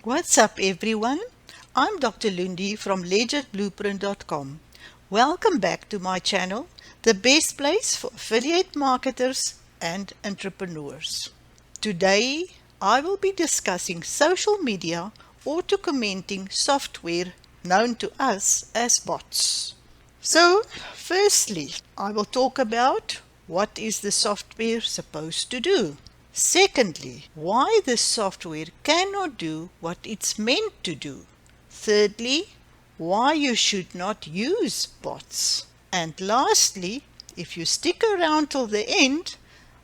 What's up everyone? I'm Dr. Loendi from legitblueprint.com. Welcome back to my channel, the best place for affiliate marketers and entrepreneurs. Today, I will be discussing social media auto-commenting software known to us as bots. So, firstly, I will talk about what is the software supposed to do. Secondly, why this software cannot do what it's meant to do. Thirdly, why you should not use bots. And lastly, if you stick around till the end,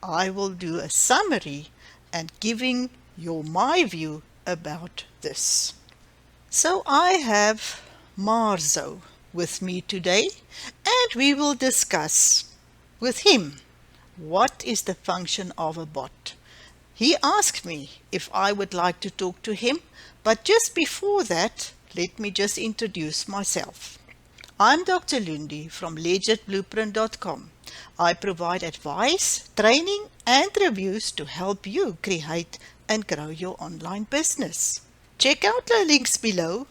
I will do a summary and giving you my view about this. So I have Marzo with me today, and we will discuss with him what is the function of a bot. He asked me if I would like to talk to him, but just before that, let me just introduce myself. I'm Dr. Loendi from legitblueprint.com. I provide advice, training, and reviews to help you create and grow your online business. Check out the links below.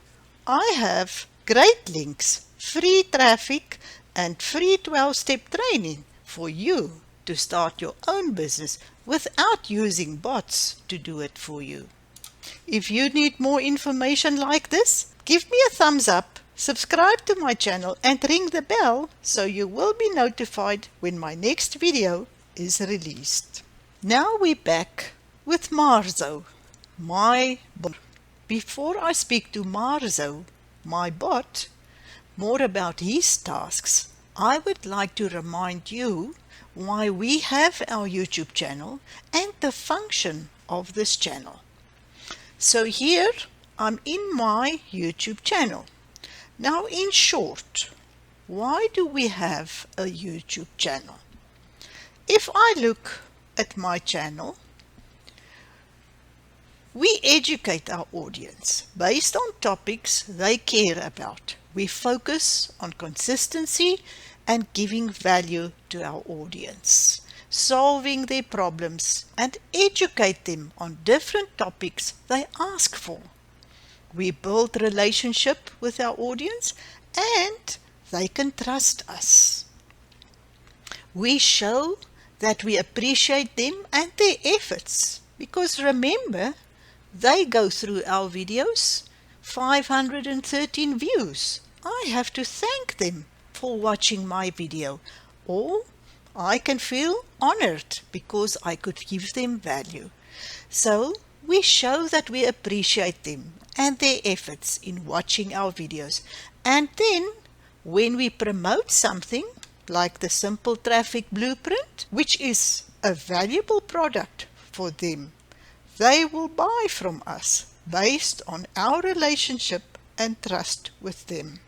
I have great links, free traffic, and free 12-step training for you to start your own business without using bots to do it for you. If you need more information like this, give me a thumbs up, subscribe to my channel, and ring the bell so you will be notified when my next video is released. Now we're back with Marzo, my bot. Before I speak to Marzo, my bot, more about his tasks, I would like to remind you why we have our YouTube channel and the function of this channel. So here I'm in my YouTube channel. Now in short, why do we have a YouTube channel? If I look at my channel, we educate our audience based on topics they care about. We focus on consistency and giving value to our audience, solving their problems, and educate them on different topics they ask for. We build relationship with our audience and they can trust us. We show that we appreciate them and their efforts, because remember, they go through our videos, 513 views. I have to thank them for watching my video, or I can feel honored because I could give them value. So we show that we appreciate them and their efforts in watching our videos. And then when we promote something like the Simple Traffic Blueprint, which is a valuable product for them, they will buy from us based on our relationship and trust with them.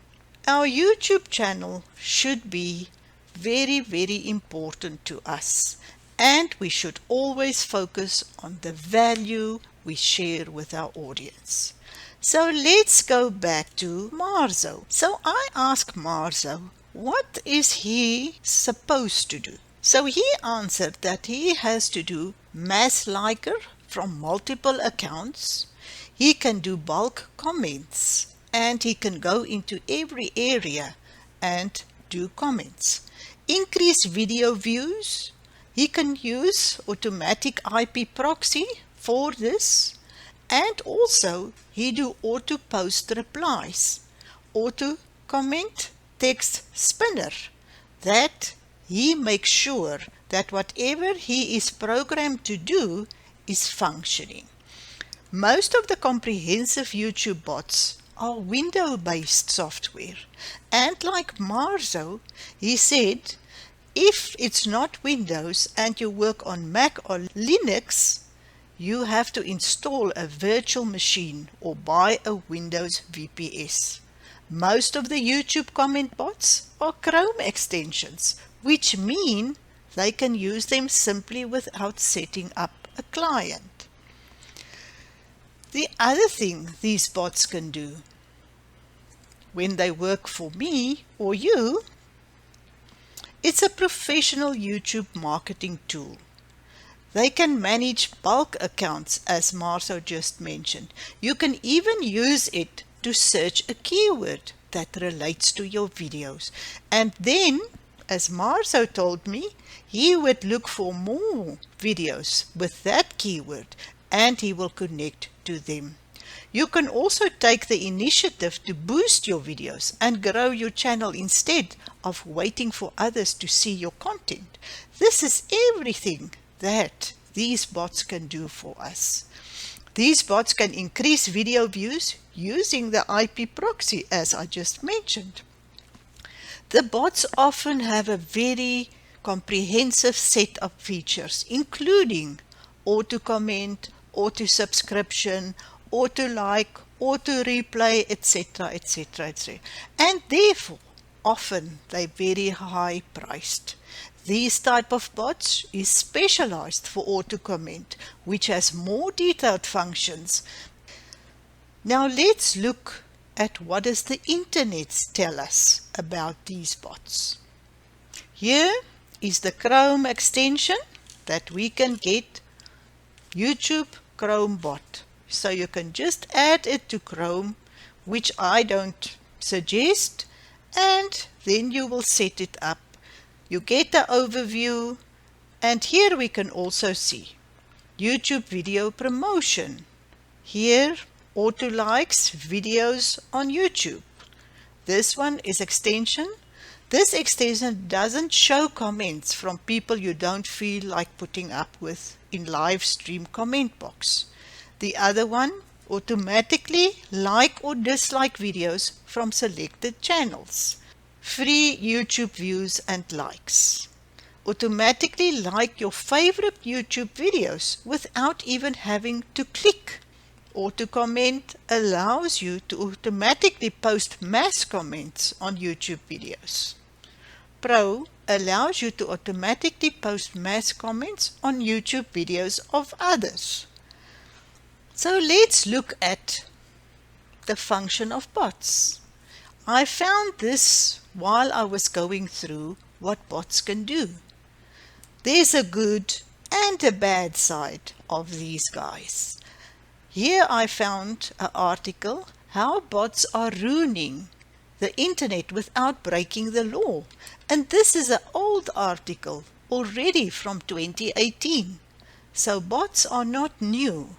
Our YouTube channel should be very, very important to us, and we should always focus on the value we share with our audience. So let's go back to Marzo. So I asked Marzo, what is he supposed to do? So he answered that he has to do mass liker from multiple accounts. He can do bulk comments, and he can go into every area and do comments. Increase video views. He can use automatic IP proxy for this, and also he do auto post replies, auto comment text spinner, that he makes sure that whatever he is programmed to do is functioning. Most of the comprehensive YouTube bots are window-based software, and like Marzo, he said if it's not Windows and you work on Mac or Linux, you have to install a virtual machine or buy a Windows VPS. Most of the YouTube comment bots are Chrome extensions, which mean they can use them simply without setting up a client. The other thing these bots can do when they work for me or you, it's a professional YouTube marketing tool. They can manage bulk accounts, as Marzo just mentioned. You can even use it to search a keyword that relates to your videos. And then, as Marzo told me, he would look for more videos with that keyword and he will connect to them. You can also take the initiative to boost your videos and grow your channel instead of waiting for others to see your content. This is everything that these bots can do for us. These bots can increase video views using the IP proxy, as I just mentioned. The bots often have a very comprehensive set of features, including auto-comment, auto-subscription, auto-like, auto-replay, etc., etc., etc. And therefore, often they're very high-priced. These type of bots is specialized for auto-comment, which has more detailed functions. Now let's look at what does the internet tell us about these bots. Here is the Chrome extension that we can get, YouTube Chrome bot. So you can just add it to Chrome, which I don't suggest, and then you will set it up. You get the overview, and here we can also see YouTube video promotion. Here, auto likes videos on YouTube. This one is extension. This extension doesn't show comments from people you don't feel like putting up with in live stream comment box. The other one, automatically like or dislike videos from selected channels. Free YouTube views and likes. Automatically like your favorite YouTube videos without even having to click. Auto-comment allows you to automatically post mass comments on YouTube videos. Pro allows you to automatically post mass comments on YouTube videos of others. So let's look at the function of bots. I found this while I was going through what bots can do. There's a good and a bad side of these guys. Here I found an article, how bots are ruining the internet without breaking the law. And this is an old article, already from 2018. So bots are not new.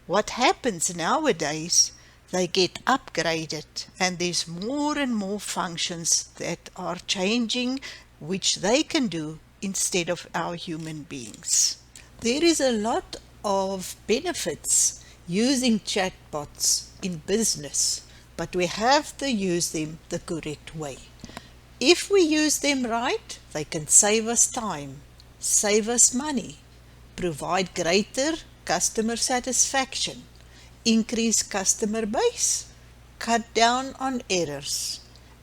What happens nowadays, they get upgraded and there's more and more functions that are changing, which they can do instead of our human beings. There is a lot of benefits using chatbots in business, but we have to use them the correct way. If we use them right, they can save us time, save us money, provide greater customer satisfaction, increase customer base, cut down on errors,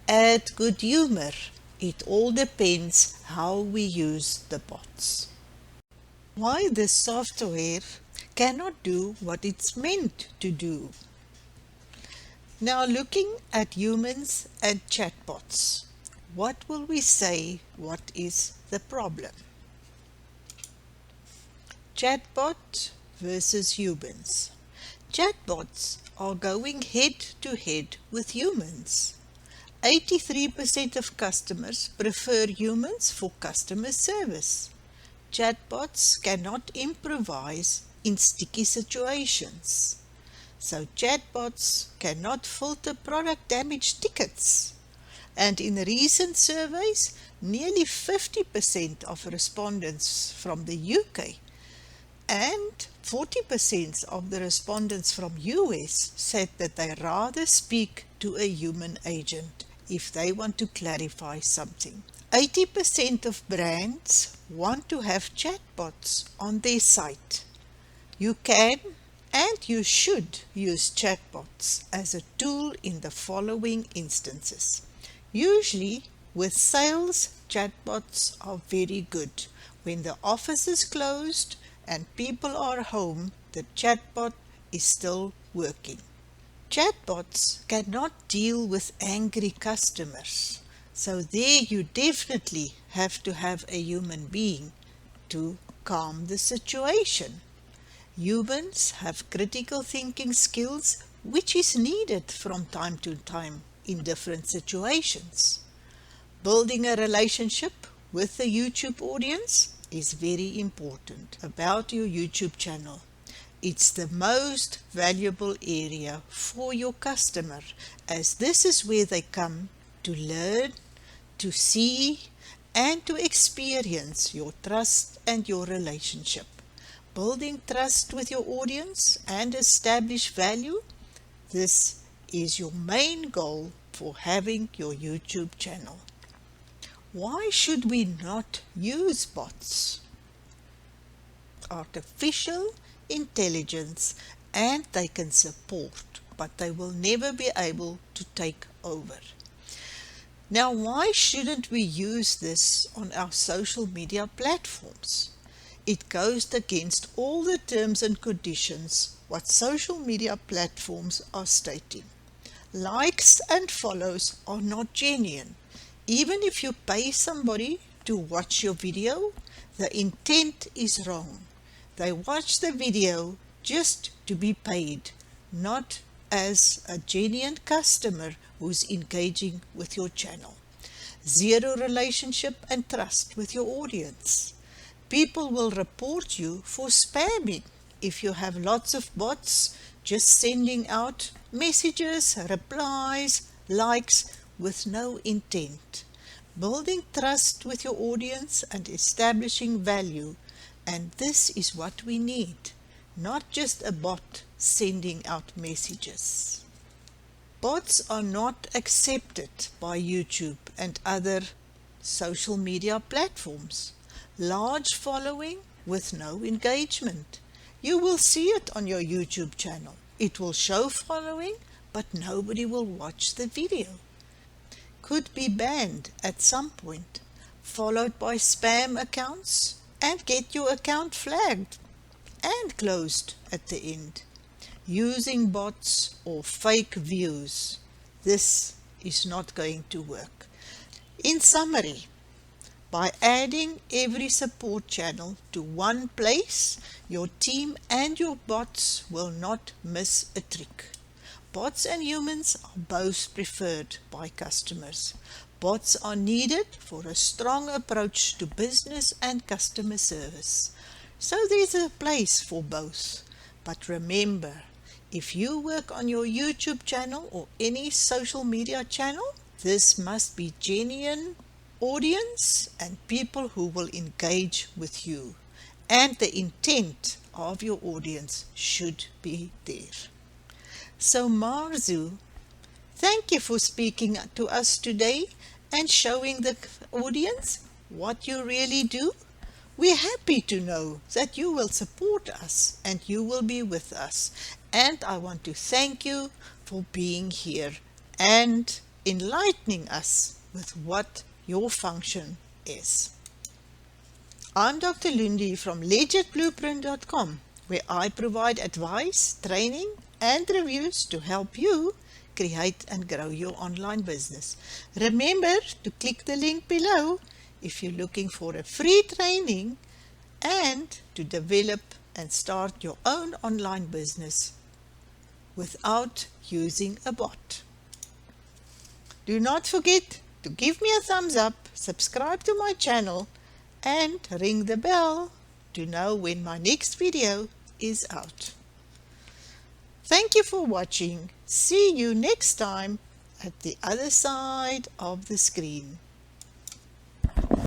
add good humor. It all depends how we use the bots. Why this software cannot do what it's meant to do. Now looking at humans and chatbots, what will we say what is the problem? Chatbot versus humans. Chatbots are going head to head with humans. 83% of customers prefer humans for customer service. Chatbots cannot improvise in sticky situations. So chatbots cannot filter product damage tickets. And in recent surveys, nearly 50% of respondents from the UK and 40% of the respondents from US said that they rather speak to a human agent if they want to clarify something. 80% of brands want to have chatbots on their site. You can and you should use chatbots as a tool in the following instances. Usually with sales, chatbots are very good. When the office is closed and people are home, the chatbot is still working. Chatbots cannot deal with angry customers. So there you definitely have to have a human being to calm the situation. Humans have critical thinking skills which is needed from time to time in different situations. Building a relationship with the YouTube audience is very important about your YouTube channel. It's the most valuable area for your customer, as this is where they come to learn, to see, and to experience your trust and your relationship. Building trust with your audience and establish value, this is your main goal for having your YouTube channel. Why should we not use bots? Artificial intelligence, and they can support, but they will never be able to take over. Now, why shouldn't we use this on our social media platforms? It goes against all the terms and conditions what social media platforms are stating. Likes and follows are not genuine. Even if you pay somebody to watch your video, the intent is wrong. They watch the video just to be paid, not as a genuine customer who's engaging with your channel. Zero relationship and trust with your audience. People will report you for spamming if you have lots of bots just sending out messages, replies, likes with no intent. Building trust with your audience and establishing value, and this is what we need, not just a bot sending out messages. Bots are not accepted by YouTube and other social media platforms. Large following with no engagement. You will see it on your YouTube channel. It will show following, but nobody will watch the video. Could be banned at some point, followed by spam accounts, and get your account flagged and closed at the end. Using bots or fake views, this is not going to work. In summary, by adding every support channel to one place, your team and your bots will not miss a trick. Bots and humans are both preferred by customers. Bots are needed for a strong approach to business and customer service. So there's a place for both. But remember, if you work on your YouTube channel or any social media channel, this must be genuine audience and people who will engage with you. And the intent of your audience should be there. So Marzu, thank you for speaking to us today and showing the audience what you really do. We're happy to know that you will support us and you will be with us. And I want to thank you for being here and enlightening us with what your function is. I'm Dr. Loendi from legitblueprint.com, where I provide advice, training, and reviews to help you create and grow your online business. Remember to click the link below if you're looking for a free training and to develop and start your own online business without using a bot. Do not forget to give me a thumbs up, subscribe to my channel, and ring the bell to know when my next video is out. Thank you for watching. See you next time at the other side of the screen.